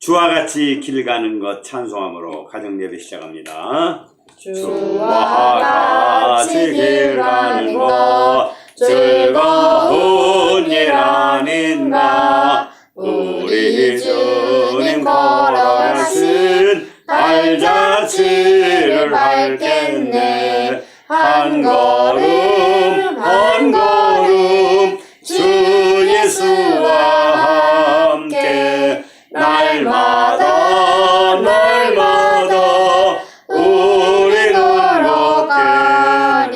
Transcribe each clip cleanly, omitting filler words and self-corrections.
주와 같이 길 가는 것 찬송함으로 가정예배 시작합니다. 주와 같이 길 가는 것 즐거운 일 아닌가. 우리 주님 걸어가신 발자취를 밟겠네. 한 걸음 한 걸음 주 예수와 함께 날마다 날마다 우리 걸어가네.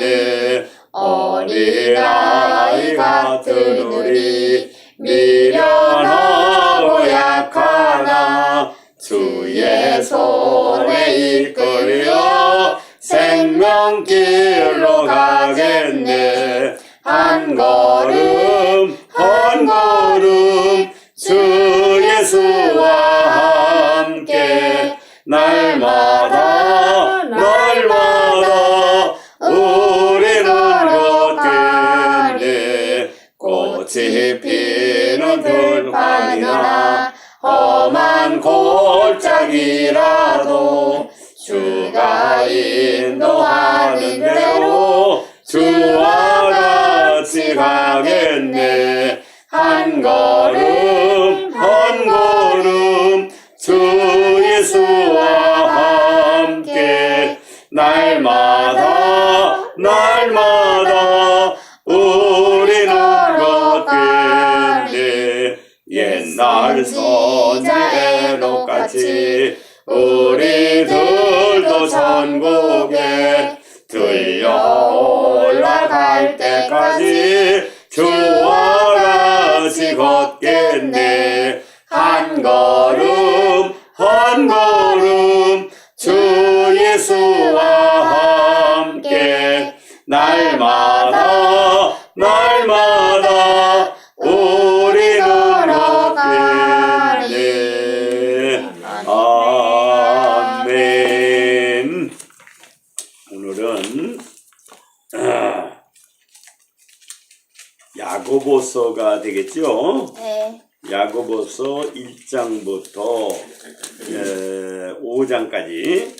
어린아이 같은 우리 미련하고 약하나 주의 손에 이끌려 생명길로 가겠네. 한 걸음 한 걸음 주 예수와 함께 날마다 날마다 우리 걸어가네. 꽃이 피는 들판이나 험한 골짜기라도 주가 인도하는 대로 주와 같이 가겠네. 한 걸음 한 걸음 주 예수와 함께 날마다 날마다 우리는 걷겠네. 옛날 선자 에녹같이 우리들도 천국에 들려 올라갈 때까지 주와 같이 걷겠네. 한 걸음 한 걸음 주 예수와 함께 날마다 날마다 우리 걸어가네. 아멘. 오늘은 야고보서가 되겠죠? 네. 야고보서 1장부터 5장까지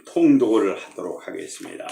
통독을 하도록 하겠습니다.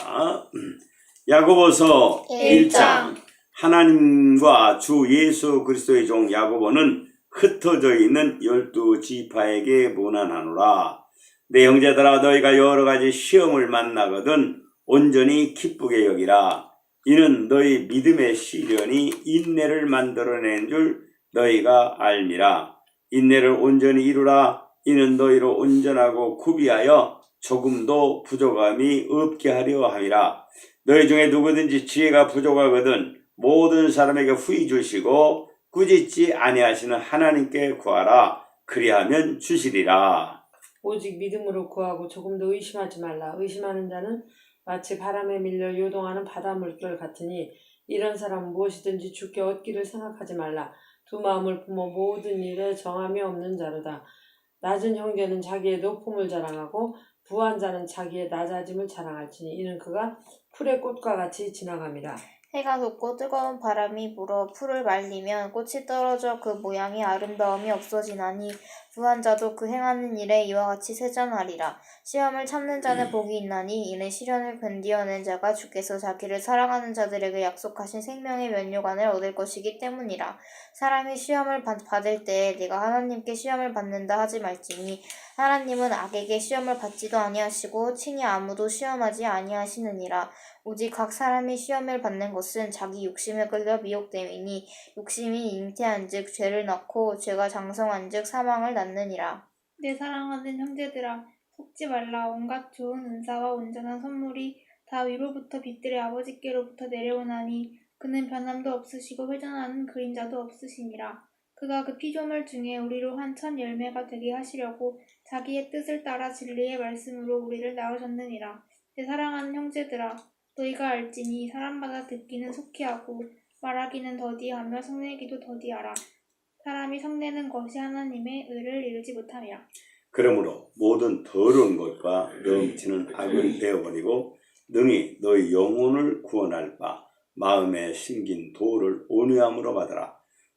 야고보서 1장. 하나님과 주 예수 그리스도의 종 야고보는 흩어져 있는 12지파에게 문안하노라. 내 형제들아, 너희가 여러 가지 시험을 만나거든 온전히 기쁘게 여기라. 이는 너희 믿음의 시련이 인내를 만들어낸 줄 너희가 알미라. 인내를 온전히 이루라. 이는 너희로 온전하고 구비하여 조금도 부족함이 없게 하려 함이라. 너희 중에 누구든지 지혜가 부족하거든 모든 사람에게 후히 주시고 꾸짖지 아니하시는 하나님께 구하라. 그리하면 주시리라. 오직 믿음으로 구하고 조금도 의심하지 말라. 의심하는 자는 마치 바람에 밀려 요동하는 바닷물결 같으니 이런 사람은 무엇이든지 주께 얻기를 생각하지 말라. 두 마음을 품어 모든 일에 정함이 없는 자로다. 낮은 형제는 자기의 높음을 자랑하고 부한 자는 자기의 낮아짐을 자랑할지니 이는 그가 풀의 꽃과 같이 지나갑니다. 해가 돋고 뜨거운 바람이 불어 풀을 말리면 꽃이 떨어져 그 모양이 아름다움이 없어지나니 부한 자도 그 행하는 일에 이와 같이 쇠잔하리라. 시험을 참는 자는 복이 있나니 이는 시련을 견디어낸 자가 주께서 자기를 사랑하는 자들에게 약속하신 생명의 면류관을 얻을 것이기 때문이라. 사람이 시험을 받을 때에 내가 하나님께 시험을 받는다 하지 말지니 하나님은 악에게 시험을 받지도 아니하시고 친히 아무도 시험하지 아니하시느니라. 오직 각 사람이 시험을 받는 것은 자기 욕심에 끌려 미혹됨이니 욕심이 잉태한즉 죄를 낳고 죄가 장성한즉 사망을 낳느니라. 내 사랑하는 형제들아, 속지 말라. 온갖 좋은 은사와 온전한 선물이 다 위로부터 빛들의 아버지께로부터 내려오나니 그는 변함도 없으시고 회전하는 그림자도 없으시니라. 그가 그 피조물 중에 우리로 한 첫 열매가 되게 하시려고 자기의 뜻을 따라 진리의 말씀으로 우리를 낳으셨느니라. 내 사랑하는 형제들아, 너희가 알지니 사람마다 듣기는 속히 하고 말하기는 더디하며 성내기도 더디하라. 사람이 성내는 것이 하나님의 의를 이루지 못함이라. 그러므로 모든 더러운 것과 넘치는 악을 베어버리고 능히 너희 영혼을 구원할 바 마음에 심긴 도를 온유함으로 받으라.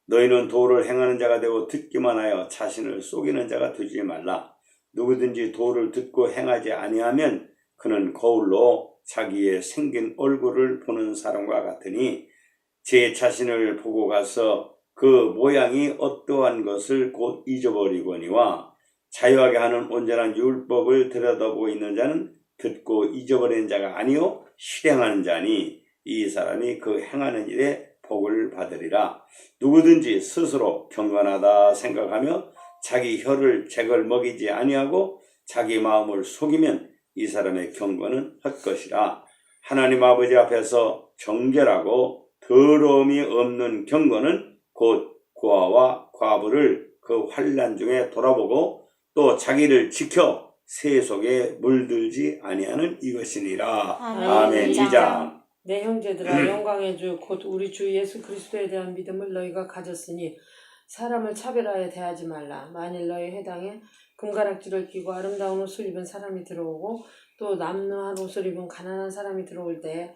너희는 도를 행하는 자가 되고 듣기만 하여 자신을 속이는 자가 되지 말라. 누구든지 도를 듣고 행하지 아니하면 그는 거울로 자기의 생긴 얼굴을 보는 사람과 같으니 제 자신을 보고 가서 그 모양이 어떠한 것을 곧 잊어버리거니와 자유하게 하는 온전한 율법을 들여다보고 있는 자는 듣고 잊어버리는 자가 아니요 실행하는 자니 이 사람이 그 행하는 일에 복을 받으리라. 누구든지 스스로 경건하다 생각하며 자기 혀를 재걸 먹이지 아니하고 자기 마음을 속이면 이 사람의 경건은 헛것이라. 하나님 아버지 앞에서 정결하고 더러움이 없는 경건은 곧 고아와 과부를 그 환난 중에 돌아보고 또 자기를 지켜 새 속에 물들지 아니하는 이것이니라. 아멘. 2장. 내 형제들아 영광의 주 곧 우리 주 예수 그리스도에 대한 믿음을 너희가 가졌으니 사람을 차별하여 대하지 말라. 만일 너희 회당에 금가락지를 끼고 아름다운 옷을 입은 사람이 들어오고 또 남루한 옷을 입은 가난한 사람이 들어올 때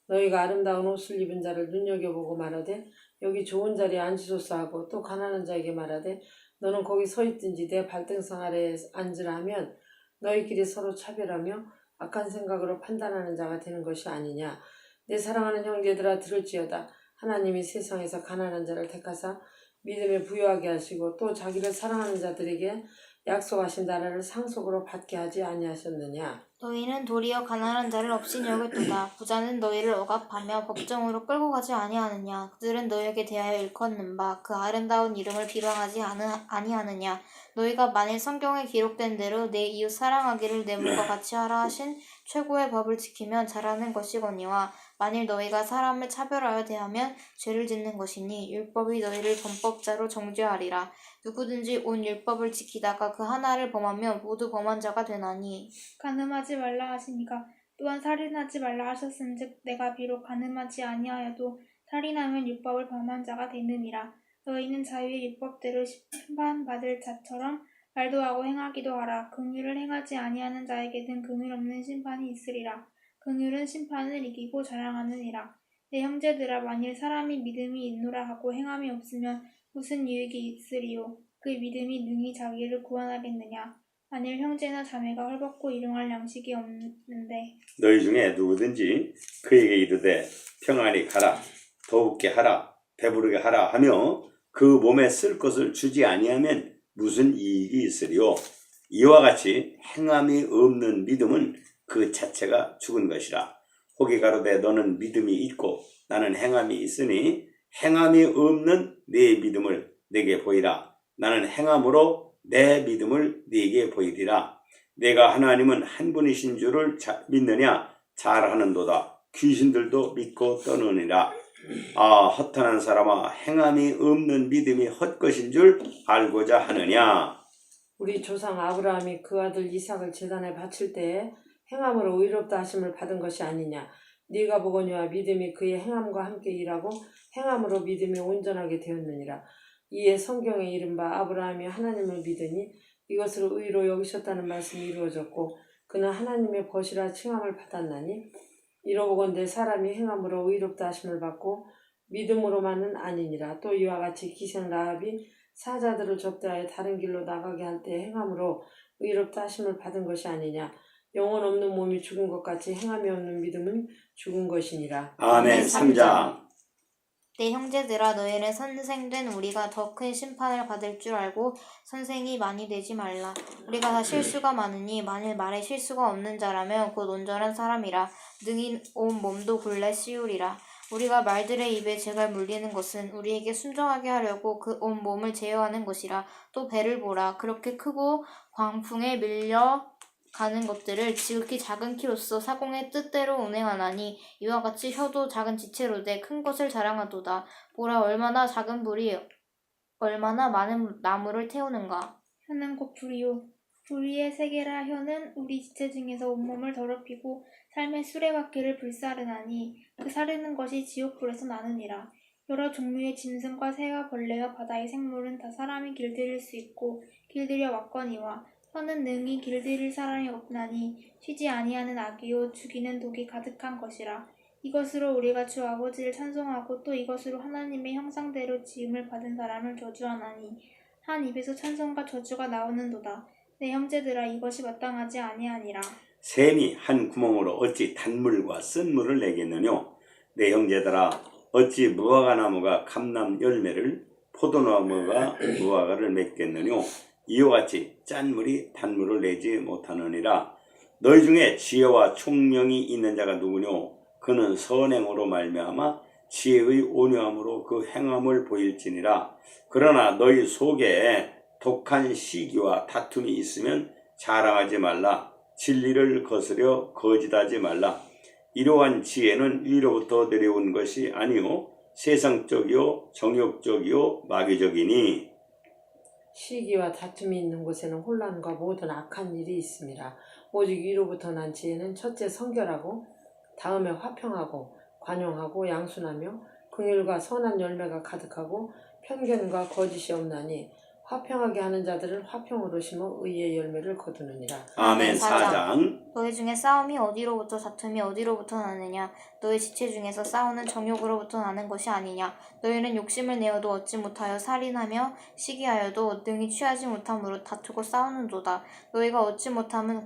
너희가 아름다운 옷을 입은 자를 눈여겨보고 말하되 여기 좋은 자리에 앉으소서 하고 또 가난한 자에게 말하되 너는 거기 서 있든지 내 발등상 아래에 앉으라 하면 너희끼리 서로 차별하며 악한 생각으로 판단하는 자가 되는 것이 아니냐. 내 사랑하는 형제들아 들을지어다. 하나님이 세상에서 가난한 자를 택하사 믿음에 부유하게 하시고 또 자기를 사랑하는 자들에게 약속하신 나라를 상속으로 받게 하지 아니하셨느냐. 너희는 도리어 가난한 자를 없인 여겼도다. 부자는 너희를 억압하며 법정으로 끌고 가지 아니하느냐. 그들은 너희에게 대하여 일컫는 바 그 아름다운 이름을 비방하지 아니하느냐. 너희가 만일 성경에 기록된 대로 내 이웃 사랑하기를 내 몸과 같이 하라 하신 최고의 법을 지키면 잘하는 것이거니와 만일 너희가 사람을 차별하여 대하면 죄를 짓는 것이니 율법이 너희를 범법자로 정죄하리라. 누구든지 온 율법을 지키다가 그 하나를 범하면 모두 범한 자가 되나니 간음하지 말라 하시니까 또한 살인하지 말라 하셨은즉 내가 비록 간음하지 아니하여도 살인하면 율법을 범한 자가 되느니라. 너희는 자유의 율법대로 심판받을 자처럼 말도 하고 행하기도 하라. 긍휼을 행하지 아니하는 자에게는 긍휼 없는 심판이 있으리라. 긍휼은 심판을 이기고 자랑하느니라. 내 형제들아 만일 사람이 믿음이 있노라 하고 행함이 없으면 무슨 유익이 있으리요. 그 믿음이 능히 자기를 구원하겠느냐. 만일 형제나 자매가 헐벗고 일용할 양식이 없는데 너희 중에 누구든지 그에게 이르되 평안히 가라 더욱게 하라 배부르게 하라 하며 그 몸에 쓸 것을 주지 아니하면 무슨 이익이 있으리요. 이와 같이 행함이 없는 믿음은 그 자체가 죽은 것이라. 혹이 가로되 너는 믿음이 있고 나는 행함이 있으니 행함이 없는 네 믿음을 내게 보이라. 나는 행함으로 내 믿음을 네게 보이리라. 내가 하나님은 한 분이신 줄을 믿느냐? 잘하는도다. 귀신들도 믿고 떠느니라. 아 허탄한 사람아 행함이 없는 믿음이 헛것인 줄 알고자 하느냐. 우리 조상 아브라함이 그 아들 이삭을 제단에 바칠 때에 행함으로 의롭다 하심을 받은 것이 아니냐. 네가 보거니와 믿음이 그의 행함과 함께 일하고 행함으로 믿음이 온전하게 되었느니라. 이에 성경에 이른바 아브라함이 하나님을 믿으니 이것을 의로 여기셨다는 말씀이 이루어졌고 그는 하나님의 벗이라 칭함을 받았나니 이러보건대 사람이 행함으로 의롭다 하심을 받고 믿음으로만은 아니니라. 또 이와 같이 기생 라합이 사자들을 접대하여 다른 길로 나가게 할 때 행함으로 의롭다 하심을 받은 것이 아니냐. 영혼 없는 몸이 죽은 것 같이 행함이 없는 믿음은 죽은 것이니라. 아멘. 3장. 내 형제들아 너희는 선생된 우리가 더 큰 심판을 받을 줄 알고 선생이 많이 되지 말라. 우리가 다 실수가 많으니 만일 말에 실수가 없는 자라면 곧 온전한 사람이라 능히 온 몸도 굴레 씌우리라. 우리가 말들의 입에 재갈 물리는 것은 우리에게 순종하게 하려고 그 온 몸을 제어하는 것이라. 또 배를 보라. 그렇게 크고 광풍에 밀려 가는 것들을 지극히 작은 키로서 사공의 뜻대로 운행하나니 이와 같이 혀도 작은 지체로 돼 큰 것을 자랑하도다. 보라 얼마나 작은 불이 얼마나 많은 나무를 태우는가. 혀는 곧 불이요. 불의의 세계라. 혀는 우리 지체 중에서 온몸을 더럽히고 삶의 수레바퀴를 불사르나니 그 사르는 것이 지옥불에서 나느니라. 여러 종류의 짐승과 새와 벌레와 바다의 생물은 다 사람이 길들일 수 있고 길들여 왔거니와 혀는 능히 길들일 사람이 없나니 쉬지 아니하는 악이요 죽이는 독이 가득한 것이라. 이것으로 우리가 주 아버지를 찬송하고 또 이것으로 하나님의 형상대로 지음을 받은 사람을 저주하나니 한 입에서 찬송과 저주가 나오는도다. 내 형제들아 이것이 마땅하지 아니하니라. 샘이 한 구멍으로 어찌 단물과 쓴물을 내겠느뇨? 내 형제들아 어찌 무화과 나무가 감람 열매를 포도나무가 무화과를 맺겠느뇨? 이와 같이 짠물이 단물을 내지 못하느니라. 너희 중에 지혜와 총명이 있는 자가 누구뇨? 그는 선행으로 말미암아 지혜의 온유함으로 그 행함을 보일지니라. 그러나 너희 속에 독한 시기와 다툼이 있으면 자랑하지 말라. 진리를 거스려 거짓하지 말라. 이러한 지혜는 위로부터 내려온 것이 아니요 세상적이요 정욕적이요 마귀적이니. 시기와 다툼이 있는 곳에는 혼란과 모든 악한 일이 있습니다. 오직 위로부터 난 지혜는 첫째 성결하고 다음에 화평하고 관용하고 양순하며 긍휼과 선한 열매가 가득하고 편견과 거짓이 없나니 화평하게 하는 자들은 화평으로 심어 의의 열매를 거두느니라. 아멘. 4장. 너희 중에 싸움이 어디로부터 다툼이 어디로부터 나느냐? 너희 지체 중에서 싸우는 정욕으로부터 나는 것이 아니냐? 너희는 욕심을 내어도 얻지 못하여 살인하며 시기하여도 능히 취하지 못함으로 다투고 싸우는도다. 너희가 얻지 못함은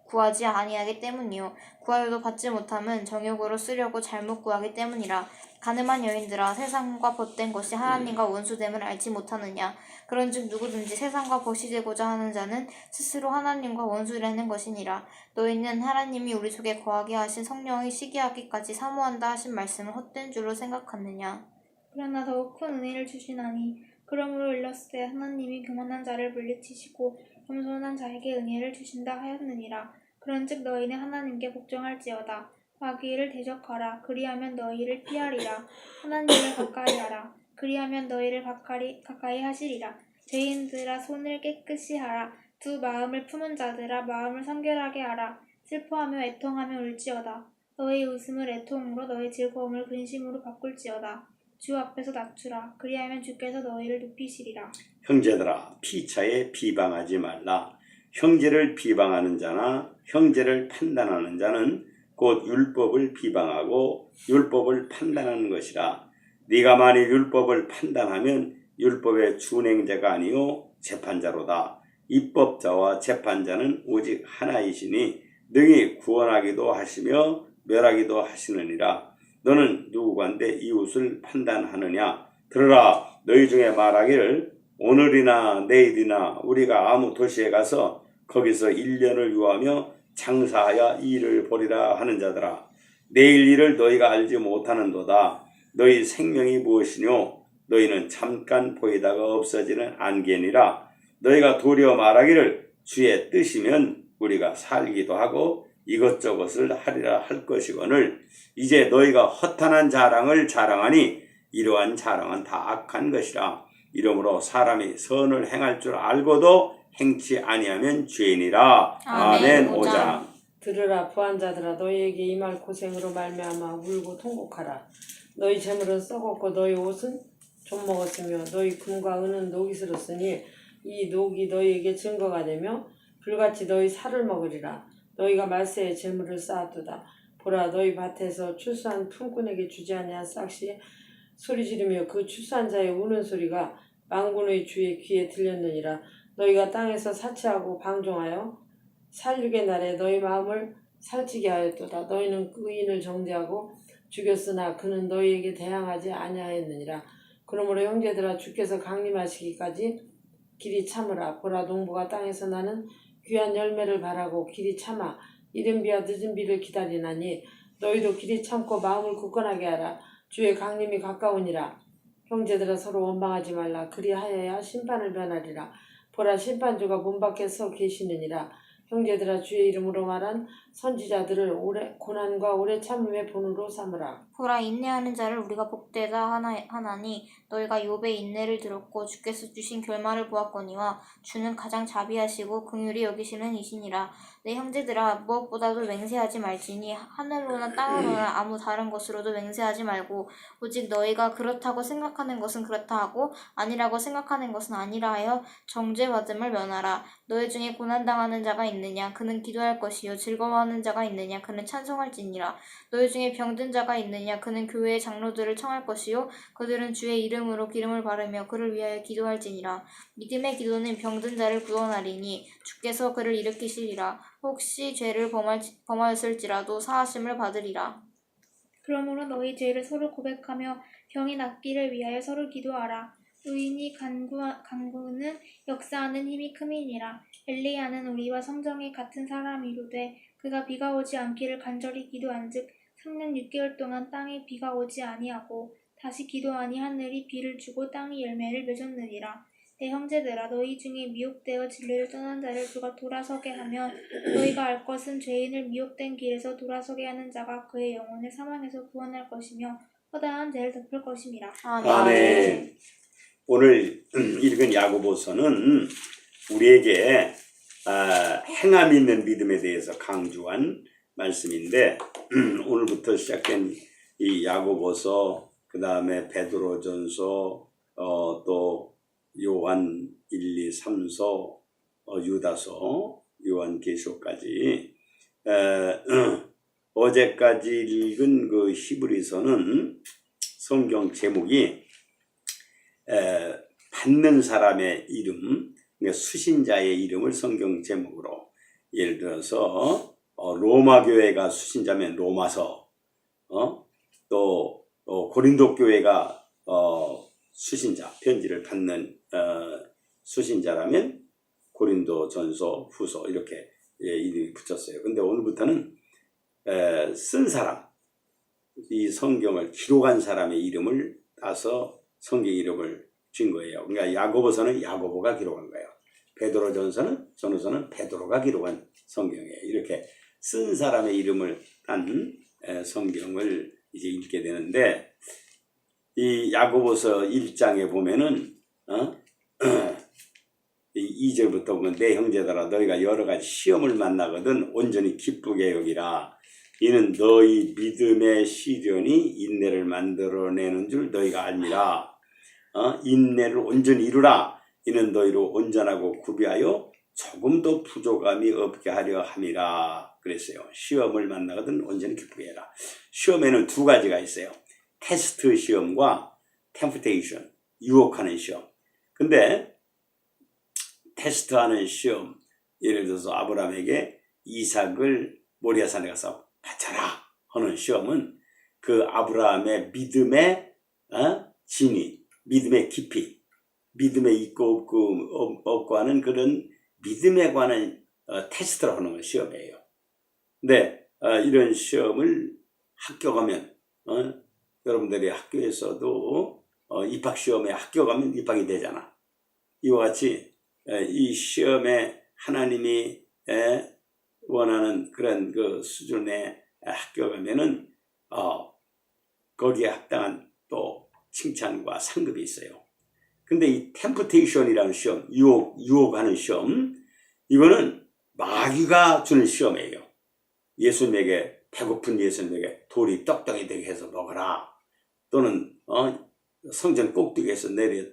구하지 아니하기 때문이요 구하여도 받지 못함은 정욕으로 쓰려고 잘못 구하기 때문이라. 가늠한 여인들아 세상과 벗된 것이 하나님과 원수됨을 알지 못하느냐? 그런즉 누구든지 세상과 벗이 되고자 하는 자는 스스로 하나님과 원수라는 것이니라. 너희는 하나님이 우리 속에 거하게 하신 성령의 시기하기까지 사모한다 하신 말씀을 헛된 줄로 생각하느냐? 그러나 더욱 큰 은혜를 주시나니 그러므로 일렀을 때 하나님이 교만한 자를 물리치시고 겸손한 자에게 은혜를 주신다 하였느니라. 그런즉 너희는 하나님께 복종할지어다. 마귀를 대적하라. 그리하면 너희를 피하리라. 하나님을 가까이 하라. 그리하면 너희를 가까이 하시리라. 죄인들아 손을 깨끗이 하라. 두 마음을 품은 자들아 마음을 성결하게 하라. 슬퍼하며 애통하며 울지어다. 너희 웃음을 애통으로 너희 즐거움을 근심으로 바꿀지어다. 주 앞에서 낮추라. 그리하면 주께서 너희를 높이시리라. 형제들아 피차에 비방하지 말라. 형제를 비방하는 자나 형제를 판단하는 자는 곧 율법을 비방하고 율법을 판단하는 것이라. 네가 만일 율법을 판단하면 율법의 준행자가 아니요 재판자로다. 입법자와 재판자는 오직 하나이시니 능히 구원하기도 하시며 멸하기도 하시느니라. 너는 누구간데 이웃을 판단하느냐? 들으라. 너희 중에 말하기를 오늘이나 내일이나 우리가 아무 도시에 가서 거기서 1년을 유하며 장사하여 일을 벌이라 하는 자들아. 내일 일을 너희가 알지 못하는도다. 너희 생명이 무엇이뇨? 너희는 잠깐 보이다가 없어지는 안개니라. 너희가 도리어 말하기를 주의 뜻이면 우리가 살기도 하고 이것저것을 하리라 할 것이거늘 이제 너희가 허탄한 자랑을 자랑하니 이러한 자랑은 다 악한 것이라. 이러므로 사람이 선을 행할 줄 알고도 행치 아니하면 죄인이라. 아멘. 5장. 들으라 부한 자들아 너희에게 임할 고생으로 말미암아 울고 통곡하라. 너희 재물은 썩었고 너희 옷은 좀 먹었으며 너희 금과 은은 녹이 슬었으니 이 녹이 너희에게 증거가 되며 불같이 너희 살을 먹으리라. 너희가 말세에 재물을 쌓았도다. 보라 너희 밭에서 출수한 품꾼에게 주지 아니한 싹시 소리 지르며 그 출수한 자의 우는 소리가 만군의 주의 귀에 들렸느니라. 너희가 땅에서 사치하고 방종하여 살육의 날에 너희 마음을 살찌게 하였도다. 너희는 의인을 정죄하고 죽였으나 그는 너희에게 대항하지 아니하였느니라. 그러므로 형제들아 주께서 강림하시기까지 길이 참으라. 보라 농부가 땅에서 나는 귀한 열매를 바라고 길이 참아 이른 비와 늦은 비를 기다리나니 너희도 길이 참고 마음을 굳건하게 하라. 주의 강림이 가까우니라. 형제들아 서로 원망하지 말라. 그리하여야 심판을 면하리라. 보라 심판주가 문 밖에 서 계시느니라. 형제들아 주의 이름으로 말한 선지자들을 고난과 오래 참음의 본으로 삼으라. 보라 인내하는 자를 우리가 복되다 하나니 너희가 욥의 인내를 들었고 주께서 주신 결말을 보았거니와 주는 가장 자비하시고 긍휼히 여기시는 이시니라. 내 형제들아 무엇보다도 맹세하지 말지니 하늘로나 땅으로나 아무 다른 것으로도 맹세하지 말고 오직 너희가 그렇다고 생각하는 것은 그렇다 하고 아니라고 생각하는 것은 아니라 하여 정죄받음을 면하라. 너희 중에 고난당하는 자가 있느냐 그는 기도할 것이요 즐거워하는 자가 있느냐 그는 찬송할지니라. 너희 중에 병든 자가 있느냐 그는 교회의 장로들을 청할 것이요 그들은 주의 이름으로 기름을 바르며 그를 위하여 기도할지니라. 믿음의 기도는 병든 자를 구원하리니 주께서 그를 일으키시리라. 혹시 죄를 범하였을지라도 사하심을 받으리라. 그러므로 너희 죄를 서로 고백하며 병이 낫기를 위하여 서로 기도하라. 의인이 간구는 역사하는 힘이 큼이니라. 엘리야는 우리와 성정이 같은 사람이로되 그가 비가 오지 않기를 간절히 기도한즉 3년 6개월 동안 땅에 비가 오지 아니하고 다시 기도하니 하늘이 비를 주고 땅이 열매를 맺었느니라. 내 형제들아 너희 중에 미혹되어 진리를 떠난 자를 그가 돌아서게 하며 너희가 알 것은 죄인을 미혹된 길에서 돌아서게 하는 자가 그의 영혼을 사망에서 구원할 것이며 허다한 죄를 덮을 것임이라. 아멘. 오늘 읽은 야고보서는 우리에게 행함 있는 믿음에 대해서 강조한 말씀인데 오늘부터 시작된 이 야고보서 그 다음에 베드로전서 또 요한 1, 2, 3서 유다서 요한계시록까지 어제까지 읽은 그 히브리서는 성경 제목이 받는 사람의 이름, 그러니까 수신자의 이름을 성경 제목으로 예를 들어서 로마 교회가 수신자면 로마서, 또 고린도 교회가 수신자, 편지를 받는 수신자라면 고린도전서, 후서 이렇게 이름이 붙였어요. 근데 오늘부터는 쓴 사람, 이 성경을 기록한 사람의 이름을 따서 성경 이름을 준 거예요. 그러니까 야고보서는 야고보가 기록한 거예요. 전후서는 베드로가 기록한 성경이에요. 이렇게 쓴 사람의 이름을 딴 성경을 이제 읽게 되는데 이 야고보서 1장에 보면은 2절부터 보면 내 형제들아 너희가 여러 가지 시험을 만나거든 온전히 기쁘게 여기라. 이는 너희 믿음의 시련이 인내를 만들어내는 줄 너희가 알미라. 인내를 온전히 이루라. 이는 너희로 온전하고 구비하여 조금도 부족함이 없게 하려 함이라. 그랬어요. 시험을 만나거든 온전히 기쁘게 해라. 시험에는 두 가지가 있어요. 테스트 시험과 템프테이션, 유혹하는 시험. 근데 테스트하는 시험, 예를 들어서 아브라함에게 이삭을 모리아산에 가서 바쳐라 하는 시험은 그 아브라함의 믿음의 진위, 믿음의 깊이, 믿음에 있고 없고 하는 그런 믿음에 관한 테스트를 하는 시험이에요. 근데 이런 시험을 합격하면 여러분들이 학교에서도 입학시험에 합격하면 입학이 되잖아. 이와 같이 이 시험에 하나님이 원하는 그런 그 수준에 합격하면은 거기에 합당한 또 칭찬과 상급이 있어요. 근데 이 템프테이션이라는 시험, 유혹하는 시험, 이거는 마귀가 주는 시험이에요. 예수님에게 배고픈 예수님에게 돌이 떡덩이 되게 해서 먹어라. 또는 성전 꼭대기에서 내려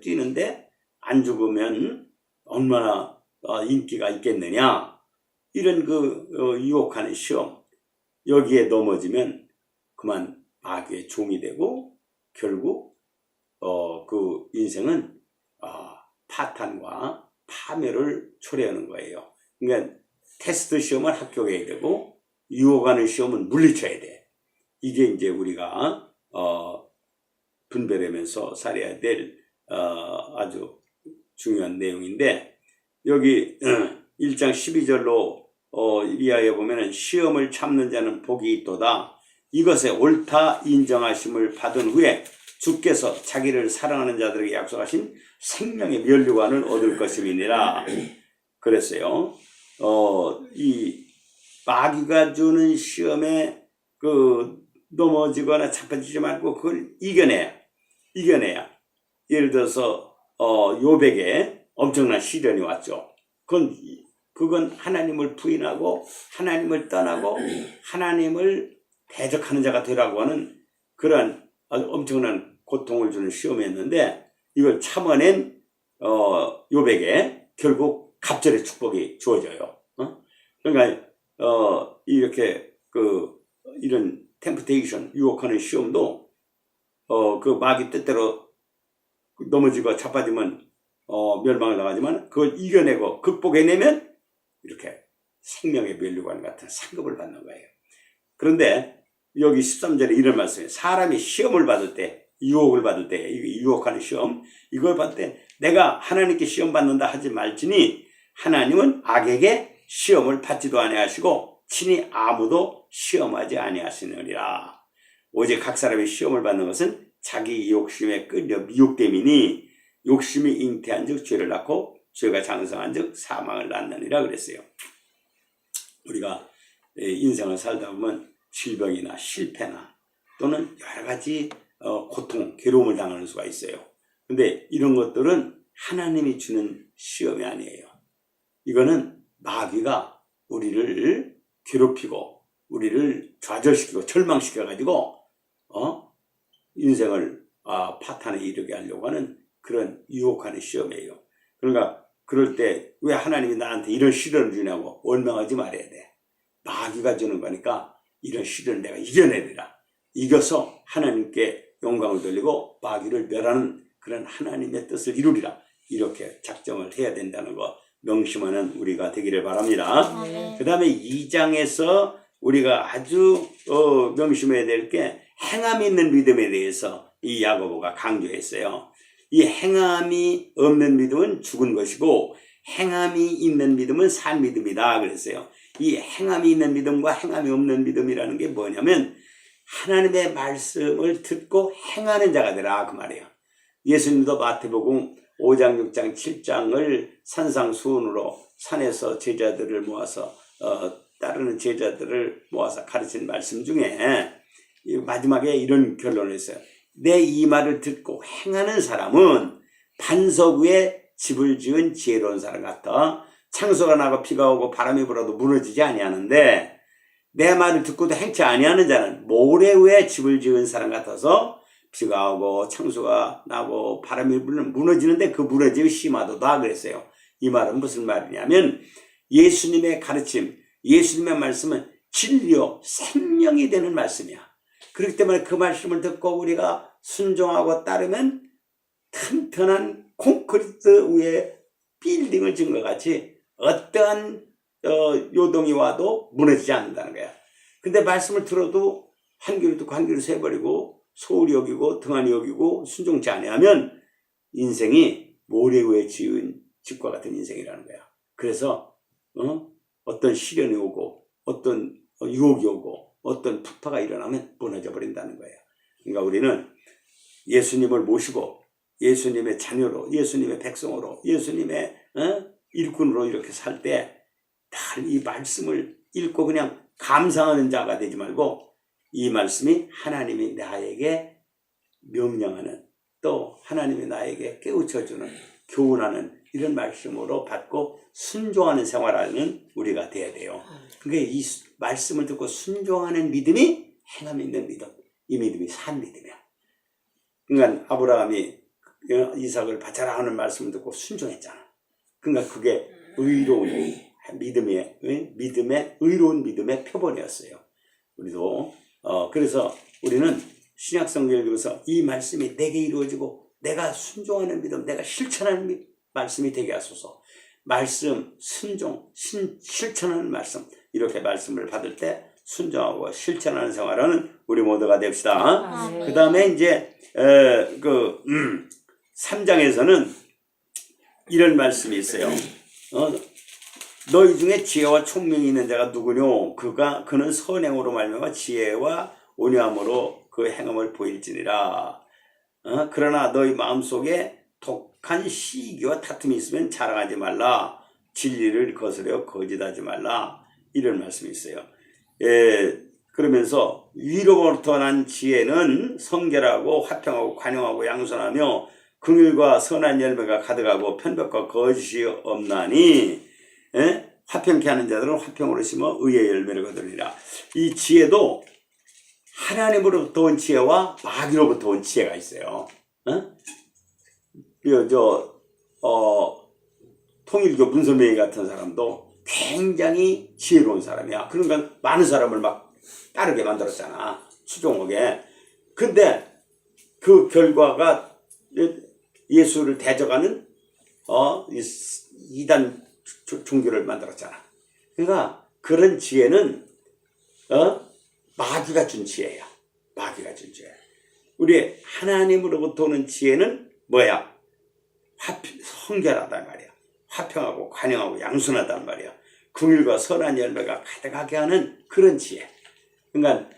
뛰는데 안 죽으면 얼마나 인기가 있겠느냐. 이런 유혹하는 시험. 여기에 넘어지면 그만 마귀의 종이 되고 결국 그 인생은 파탄과 파멸을 초래하는 거예요. 그러니까 테스트 시험을 합격해야 되고 유혹하는 시험은 물리쳐야 돼. 이게 이제 우리가 분별하면서 살아야 될 아주 중요한 내용인데 여기 1장 12절로 이하에 보면은 시험을 참는 자는 복이 있도다. 이것에 옳다 인정하심을 받은 후에 주께서 자기를 사랑하는 자들에게 약속하신 생명의 면류관을 얻을 것임이니라 그랬어요. 이 마귀가 주는 시험에 넘어지거나 잡혀지지 말고 그걸 이겨내야. 예를 들어서 요백에 엄청난 시련이 왔죠. 그건 하나님을 부인하고 하나님을 떠나고 하나님을 대적하는 자가 되라고 하는 그러한 엄청난 고통을 주는 시험이었는데 이걸 참아낸 요백에 결국 갑절의 축복이 주어져요. 그러니까 이렇게 이런 템프테이션, 유혹하는 시험도 그 마귀 뜻대로 넘어지고 자빠지면 멸망을 당하지만 그걸 이겨내고 극복해내면 이렇게 생명의 면류관 같은 상급을 받는 거예요. 그런데 여기 13절에 이런 말씀이에요. 사람이 시험을 받을 때, 유혹을 받을 때, 유혹하는 시험, 이걸 받을 때 내가 하나님께 시험 받는다 하지 말지니 하나님은 악에게 시험을 받지도 아니하시고 친히 아무도 시험하지 아니하시느니라. 오직 각 사람이 시험을 받는 것은 자기 욕심에 끌려 미혹됨이니 욕심이 잉태한 즉 죄를 낳고 죄가 장성한 즉 사망을 낳느니라 그랬어요. 우리가 인생을 살다 보면 질병이나 실패나 또는 여러 가지 고통, 괴로움을 당하는 수가 있어요. 근데 이런 것들은 하나님이 주는 시험이 아니에요. 이거는 마귀가 우리를 괴롭히고 우리를 좌절시키고 절망시켜가지고 인생을 파탄에 이르게 하려고 하는 그런 유혹하는 시험이에요. 그러니까 그럴 때 왜 하나님이 나한테 이런 시련을 주냐고 원망하지 말아야 돼. 마귀가 주는 거니까 이런 시련을 내가 이겨내리라. 이겨서 하나님께 영광을 돌리고 마귀를 멸하는 그런 하나님의 뜻을 이루리라. 이렇게 작정을 해야 된다는 거 명심하는 우리가 되기를 바랍니다. 그 다음에 2장에서 우리가 아주 명심해야 될 게 행함이 있는 믿음에 대해서 이 야고보가 강조했어요. 이 행함이 없는 믿음은 죽은 것이고 행함이 있는 믿음은 산 믿음이다 그랬어요. 이 행함이 있는 믿음과 행함이 없는 믿음이라는 게 뭐냐면 하나님의 말씀을 듣고 행하는 자가 되라 그 말이에요. 예수님도 마태복음 5장, 6장, 7장을 산상수훈으로 산에서 제자들을 모아서 따르는 제자들을 모아서 가르친 말씀 중에 마지막에 이런 결론을 했어요. 내 이 말을 듣고 행하는 사람은 반석 위에 집을 지은 지혜로운 사람 같아 창소가 나고 비가 오고 바람이 불어도 무너지지 아니하는데 내 말을 듣고도 행치 아니하는 자는 모래 위에 집을 지은 사람 같아서 비가 오고 창수가 나고 바람이 불면 무너지는데 그 무너짐이 심하도다 그랬어요. 이 말은 무슨 말이냐면 예수님의 가르침, 예수님의 말씀은 진리요 생명이 되는 말씀이야. 그렇기 때문에 그 말씀을 듣고 우리가 순종하고 따르면 튼튼한 콘크리트 위에 빌딩을 지은 것 같이 어떠한 요동이 와도 무너지지 않는다는 거야. 근데 말씀을 들어도 한 귀로 듣고 한 귀로 새버리고 소홀히 여기고 등한히 여기고 순종치 아니하면 인생이 모래 위에 지은 집과 같은 인생이라는 거야. 그래서 어떤 시련이 오고 어떤 유혹이 오고 어떤 풍파가 일어나면 무너져 버린다는 거예요. 그러니까 우리는 예수님을 모시고 예수님의 자녀로 예수님의 백성으로 예수님의 일꾼으로 이렇게 살 때 다 이 말씀을 읽고 그냥 감상하는 자가 되지 말고 이 말씀이 하나님이 나에게 명령하는 또 하나님이 나에게 깨우쳐주는 교훈하는 이런 말씀으로 받고 순종하는 생활하는 우리가 돼야 돼요. 그게 이 말씀을 듣고 순종하는 믿음이 행함 있는 믿음. 이 믿음이 산 믿음이야. 그러니까 아브라함이 이삭을 바쳐라 하는 말씀을 듣고 순종했잖아. 그러니까 그게 의로운 믿음의 의로운 믿음의 표본이었어요. 우리도 그래서 우리는 신약 성경을 읽어서 이 말씀이 내게 이루어지고 내가 순종하는 믿음, 내가 실천하는 말씀이 되게 하소서. 말씀, 순종, 실천하는 말씀 이렇게 말씀을 받을 때 순종하고 실천하는 생활하는 우리 모두가 됩시다. 그 다음에 이제 3장에서는 이런 말씀이 있어요. 너희 중에 지혜와 총명이 있는 자가 누구뇨? 그는 선행으로 말미암아 지혜와 온유함으로 그 행함을 보일지니라. 그러나 너희 마음속에 독한 시기와 다툼이 있으면 자랑하지 말라. 진리를 거스려 거짓하지 말라. 이런 말씀이 있어요. 그러면서 위로부터 난 지혜는 성결하고 화평하고 관용하고 양선하며 긍휼과 선한 열매가 가득하고 편벽과 거짓이 없나니 화평케 하는 자들은 화평으로 심어 의의 열매를 거두리라. 이 지혜도 하나님으로부터 온 지혜와 마귀로부터 온 지혜가 있어요. 통일교 문선명이 같은 사람도 굉장히 지혜로운 사람이야. 그러니까 많은 사람을 막 따르게 만들었잖아. 추종하게. 근데 그 결과가 예수를 대적하는 이단 종교를 만들었잖아. 그러니까 그런 지혜는 마귀가 준 지혜야. 마귀가 준 지혜. 우리 하나님으로부터 오는 지혜는 뭐야? 성결하단 말이야. 화평하고 관영하고 양순하단 말이야. 긍휼과 선한 열매가 가득하게 하는 그런 지혜. 그러니까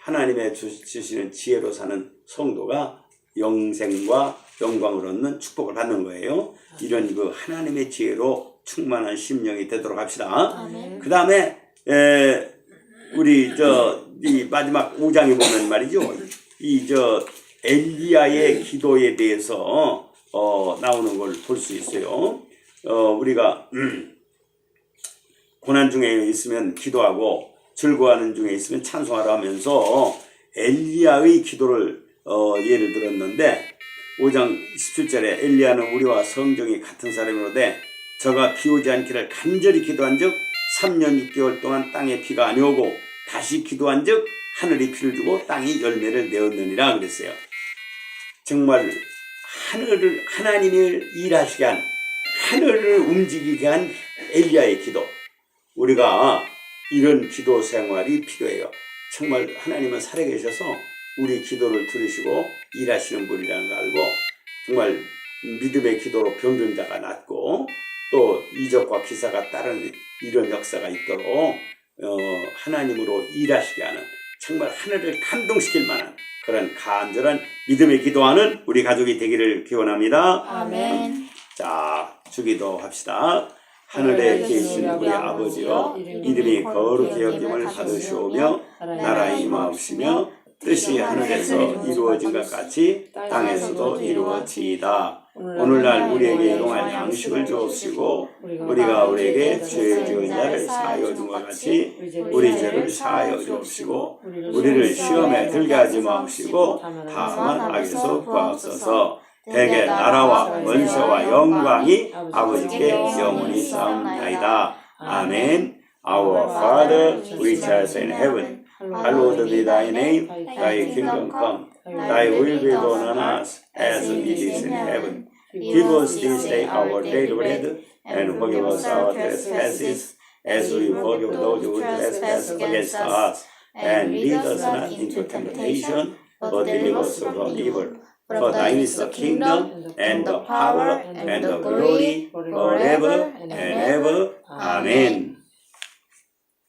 하나님의 주시는 지혜로 사는 성도가 영생과 영광을 얻는 축복을 받는 거예요. 이런 그 하나님의 지혜로 충만한 심령이 되도록 합시다. 아멘. 그 다음에 우리 이 마지막 5장에 보면 말이죠. 엘리야의 기도에 대해서 나오는 걸 볼 수 있어요. 우리가 고난 중에 있으면 기도하고 즐거워하는 중에 있으면 찬송하라 하면서 엘리야의 기도를 예를 들었는데 5장 17절에 엘리야는 우리와 성정이 같은 사람이로되 저가 비 오지 않기를 간절히 기도한 즉 3년 6개월 동안 땅에 비가 안 오고 다시 기도한 즉 하늘이 비를 주고 땅이 열매를 내었느니라 그랬어요. 정말 하나님을 일하시게 한, 하늘을 움직이게 한 엘리야의 기도. 우리가 이런 기도 생활이 필요해요. 정말 하나님은 살아계셔서 우리 기도를 들으시고 일하시는 분이라는 걸 알고 정말 믿음의 기도로 병든 자가 낫고 또 이적과 기사가 따르는 이런 역사가 있도록 하나님으로 일하시게 하는 정말 하늘을 감동시킬 만한 그런 간절한 믿음의 기도하는 우리 가족이 되기를 기원합니다. 아멘. 자, 주기도 합시다. 하늘에 계신 우리 아버지여 이름이 거룩히 여김을 받으시오며 나라의 임하옵시며 뜻이 하늘에서 이루어진 것 같이 땅에서도 이루어지이다. 오늘날 우리에게 일용할 양식을 주옵시고 우리가 우리에게 죄 지은 자를 사하여 준 것 같이 우리 죄를 사하여 주옵시고 우리를 시험에 들게 하지 마옵시고 다만 악에서 구하옵소서. 대개 나라와 원세와 영광이 아버지께 영원히 쌓옵나이다. 아멘. Our Father, which art in heaven, hallowed be thy name. Thy kingdom come. Thy will be done on earth as it is in heaven. Give us this day our daily bread, and forgive us our trespasses, as we forgive those who trespass against us. And lead us not into temptation, but deliver us from evil. For thine is the kingdom, and the power, and the glory, forever and ever. Amen.